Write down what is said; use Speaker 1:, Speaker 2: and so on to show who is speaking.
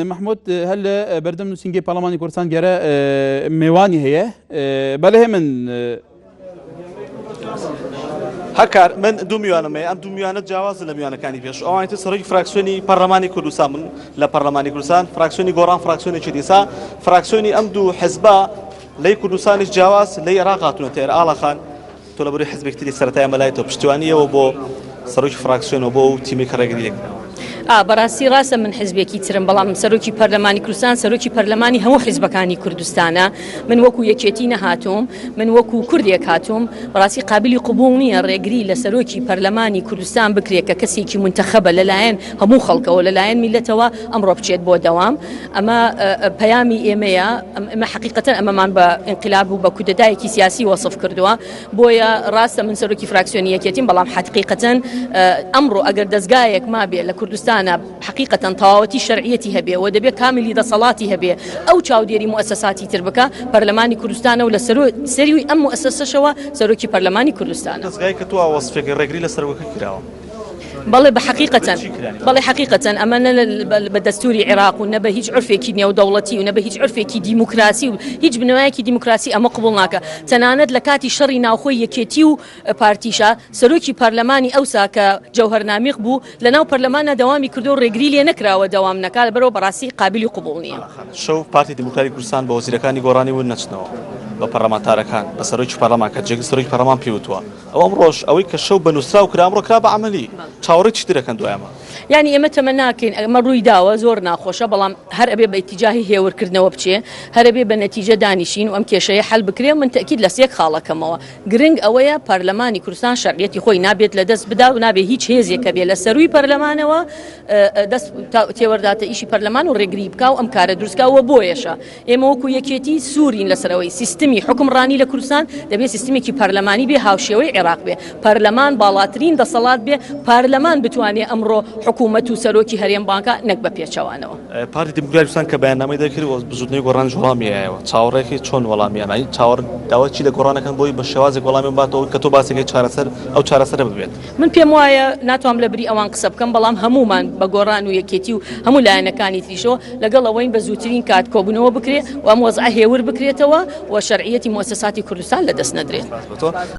Speaker 1: محمود هل بردم نوسینگی پارلمانی کردستان گره میوانی هیه بله من
Speaker 2: هەکار من دوو میوانمەیە ئەم دوو میوانە جیاواز لە میوانەکانی پێش ئەوانیتر سەرۆکی فراکسیۆنی پەرلەمانی کوردستان من لە پەرلەمانی کوردستان فراکسیۆنی گۆڕان فراکسیۆنێکی دیسا فراکسیۆنی ئەم دوو حزبا لەی کوردستانیش جیاواز لەی عێراق هاتوونە تێر ئاڵەخان تۆ لە بەروی حزبێکی تری سەرەتایە مەلایەوە پشتیوانیەوە بۆ سەرۆکی فراکسیۆنەوە بۆ تیمی کە ڕێگری لێکراوە.
Speaker 3: بەڕاستی ڕاستە من حزبێکی ترم بەڵام سەرۆکی پەرلەمانی کوردستان سەرۆکی پەرلەمانی هەموو حیزبەکانی کوردستانە من وەکو یەکێتی نەهاتوم من وەکو کوردێک هاتووم بەڕاستی قابلی قبوڵ نییە ڕێگری لە سەرۆکی پەرلەمانی کوردستان بکرێت کە کەسێکی منتەخەبە لەلایەن هەموو خەڵکەوە لەلایەن میلەتەوە ئەمڕۆ بچێت بۆ دەوام ئەمە پەیامی ئێمەیە ئەمە حقیقەتەن ئەمەمان بە ئینقلاب و بە کودەتایەکی سیاسی وەسف کردووە بۆیە ڕاستە من سەرۆکی فراکسیۆنی یەکێتیم بەڵام حقیقەتەن ئەمڕۆ ئەگەر دەستگایەک مابێت لە کوردستان حقيقة تواوتي شرعيتي هبه ودبي كامل إذا صلاتي هبه أو تشاوديري مؤسساتي تربكة برلماني كردستان ولا سروي أم مؤسسة شوا سروكي برلماني كردستان.
Speaker 2: بس جاي كتوا وصفك الرجلي لسروك كراو.
Speaker 3: بله حقيقة أمانة بالدستوري العراق ونبه هيج عرفي كينيا ودولتي ونبه هيج عرفي كي ديمقراطي وهيج بنوايا كي ديمقراطي أما قبلناك تناند لكاتي شرنا أخوي كيتيو بارتيشا سروكي برلماني أوسا كجوهر ناميق بو لناو برلمانا دوامي كردو رجلي نكرا ودوام نكال برو براسي قابل قبولني.
Speaker 2: شو بارتي ديمقراطي كردستان بوزيركاني غوراني ونشنو. بەپەرلەمانتارەکان بە سەرۆکی پەرلەمان کە جێگەی سەرۆکی پەرلەمان پێوتووە ئەو ئەمڕۆژ ئەوەی کە شەو بەنووسرا و کرا ئەمڕۆ کرا بە عەمەلی چاوەڕێی چی دەکەن دوایەمە
Speaker 3: یعنی ئێمە تەمە ناکەین ئەمە ڕووی داوە زۆر ناخۆشە بەڵام هەر ئەبێ بە ئیتیجاهی هێورکردنەوە بچێ هەر ئەبێ بە نەتیجە دانیشین و ئەم کێشەیە حەل بکرێ من تەکید لە سێک خاڵەکەمەوە گرنگ ئەوەیە پەرلەمانی کوردستان شەرعیەتی خۆی نابێت لە دەست بدا و نابێت هیچ هێزێکە بێ لە سەروی پەرلەمانەوە دەست تێوەرداتە ئیشی پەرلەمان و ڕێگری بکا و ئەم کارە دروستکاوە بۆیەشە ئێمە وەکو یەکێتی سوورین لەسەرەوەی سیستمی حکمڕانی لە کوردستان دەبێت سیستمێکی پەرلەمانی بێ هاوشێوەی عێراق بێ پەرلەمان باڵاترین دەسەڵات بێ پەرلەمان بتوانێت ئەمڕۆ حکوومەت و سەرۆکی هەرێم بانکە نەک بە پێچەوانەوە.
Speaker 2: پارتی دیموکراتی کوردستان کە بەیاننامەی دەکرد بزوتنەی گۆڕانی وەڵامیایەوە چاوەڕێکی چۆن وەڵامیانایی چاوەڕ داوا چی لە گۆڕانەکان بۆی بە شێوازێک وەڵامی باتەوە کە تۆ باسێکی چارەسەر ئەو چارەسەرە ببێت.
Speaker 3: من پێم وایە ناتوانم لە بری ئەوان قسە بکەم بەڵام هەمومان بە گۆڕان و یەکێتی و هەموو لایەنەکانی تریشەوە لەگەڵ ئەوەی بە زووترین کات کۆبوونەوە بکرێ و ئەم وەزع هێور بکرێتەوە و شەرعیەتی مؤسساتی کوردستان لەدەست نەدرێت.